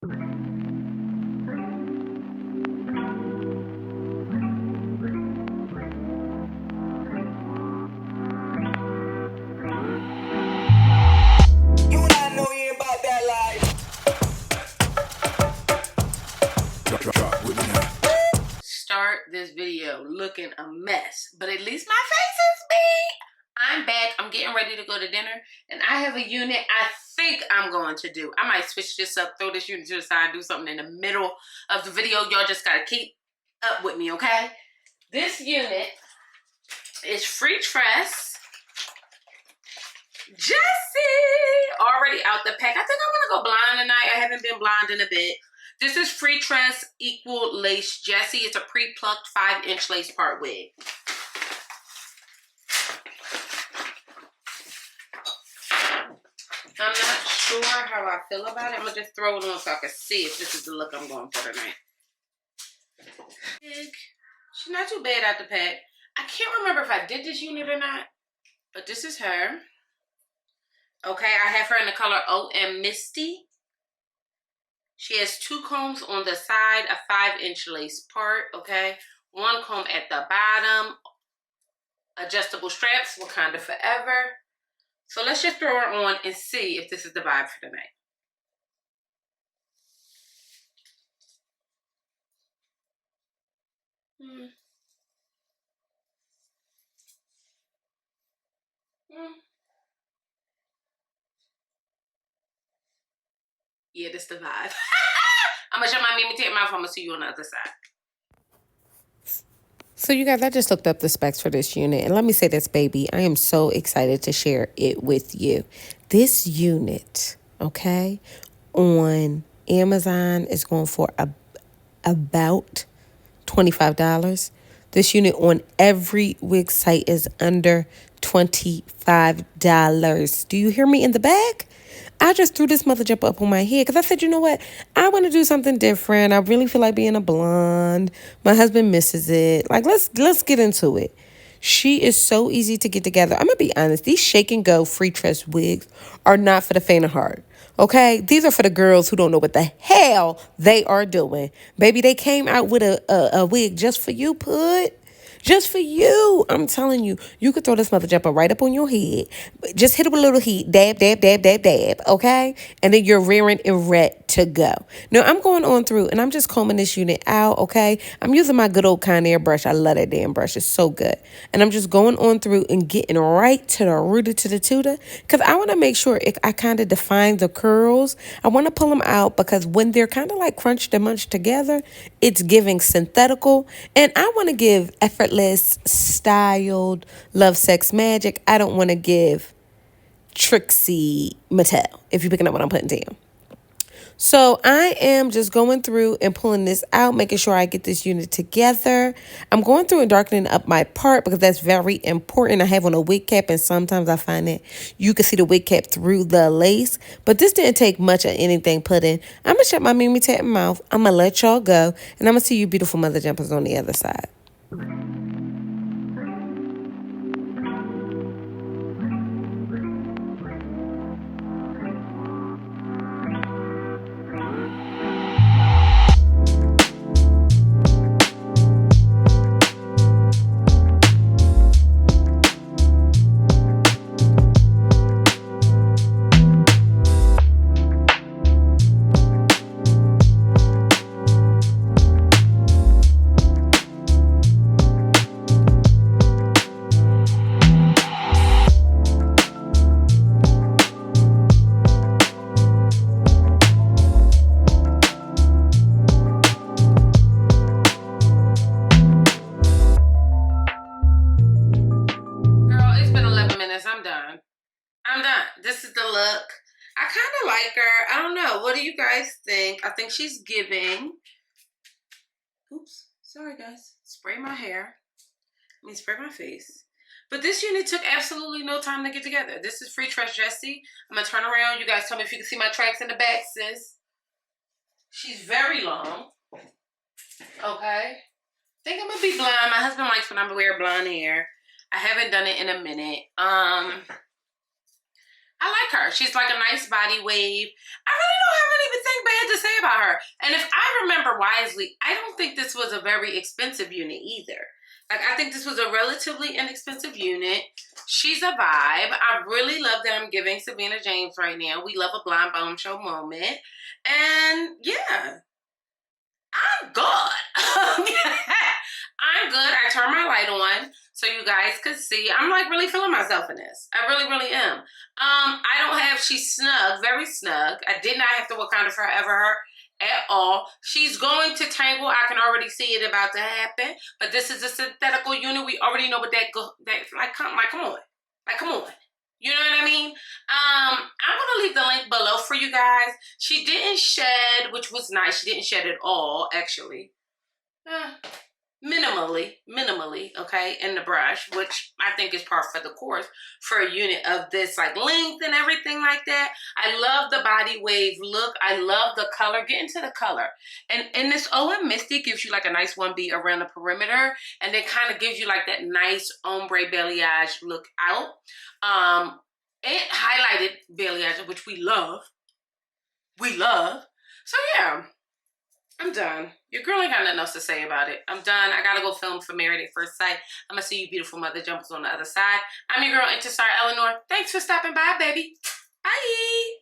Start this video looking a mess, but at least my face is big. I'm back. I'm getting ready to go to dinner, and I have a unit I think I'm going to do. I might switch this up, throw this unit to the side, do something in the middle of the video. Y'all just gotta keep up with me, okay? This unit is Freetress. Jessie! Already out the pack. I think I'm gonna go blind tonight. I haven't been blind in a bit. This is Freetress Equal Lace Jessie. It's a pre-plucked 5-inch lace part wig. I'm not sure how I feel about it. I'm going to just throw it on so I can see if this is the look I'm going for tonight. She's not too bad out the pack. I can't remember if I did this unit or not, but this is her. Okay, I have her in the color OM Misty. She has 2 combs on the side, a 5-inch lace part, okay? 1 comb at the bottom, adjustable straps, Wakanda Forever. So let's just throw her on and see if this is the vibe for tonight. Yeah, this the vibe. I'm gonna shut my Mimi tape mouth. I'm gonna see you on the other side. So you guys, I just looked up the specs for this unit, and let me say this, baby, I am so excited to share it with you. This unit, okay, on Amazon is going for about $25. This unit on every wig site is under $25. Do you hear me in the back? I just threw this mother jump up on my head because I said, you know what? I want to do something different. I really feel like being a blonde. My husband misses it. Like, let's get into it. She is so easy to get together. I'm going to be honest. These shake and go Freetress wigs are not for the faint of heart. Okay? These are for the girls who don't know what the hell they are doing. Baby, they came out with a wig just for you, Put. Just for you. I'm telling you, you could throw this mother jumper right up on your head. Just hit it with a little heat. Dab, dab, dab, dab, dab. Okay? And then you're rearing and ready to go. Now, I'm going on through and I'm just combing this unit out, okay? I'm using my good old Conair brush. I love that damn brush. It's so good. And I'm just going on through and getting right to the rooter to the tutor because I want to make sure I kind of define the curls. I want to pull them out because when they're kind of like crunched and munched together, it's giving synthetical. And I want to give effortless, styled, love, sex, magic. I don't want to give Trixie Mattel, if you're picking up what I'm putting down. So I am just going through and pulling this out, making sure I get this unit together. I'm going through and darkening up my part because that's very important. I have on a wig cap, and sometimes I find that you can see the wig cap through the lace. But this didn't take much of anything put in. I'm going to shut my Mimi Tat mouth. I'm going to let y'all go, and I'm going to see you beautiful mother jumpers on the other side. I'm done. This is the look. I kind of like her. I don't know. What do you guys think? I think she's giving. Oops. Sorry, guys. Spray my hair. I mean, spray my face. But this unit took absolutely no time to get together. This is Freetress Jessie. I'm going to turn around. You guys tell me if you can see my tracks in the back, sis. She's very long. Okay. I think I'm going to be blonde. My husband likes when I wear blonde hair. I haven't done it in a minute. I like her. She's like a nice body wave. I really don't have anything bad to say about her. And if I remember wisely, I don't think this was a very expensive unit either. Like, I think this was a relatively inexpensive unit. She's a vibe. I really love that I'm giving Savannah James right now. We love a blind bone show moment. And yeah, I'm good. I'm good. I turned my light on so you guys could see. I'm like really feeling myself in this. I really, really am. I don't have, she's snug, very snug. I did not have to Wakanda Forever at all. She's going to tangle. I can already see it about to happen. But this is a synthetical unit. We already know what come on. Like, come on. You know what I mean? I'm gonna leave the link below for you guys. She didn't shed, which was nice. She didn't shed at all, actually. Minimally, okay, in the brush, which I think is par for the course for a unit of this like length and everything like that. I love the body wave look. I love the color. Get into the color. And this OM Misty gives you like a nice 1B around the perimeter, and then kind of gives you like that nice ombre balayage look out. It highlighted balayage, which we love. So yeah, I'm done. Your girl ain't got nothing else to say about it. I'm done. I gotta go film for Married at First Sight. I'm gonna see you beautiful mother jumpers on the other side. I'm your girl, Interstar Eleanor. Thanks for stopping by, baby. Bye.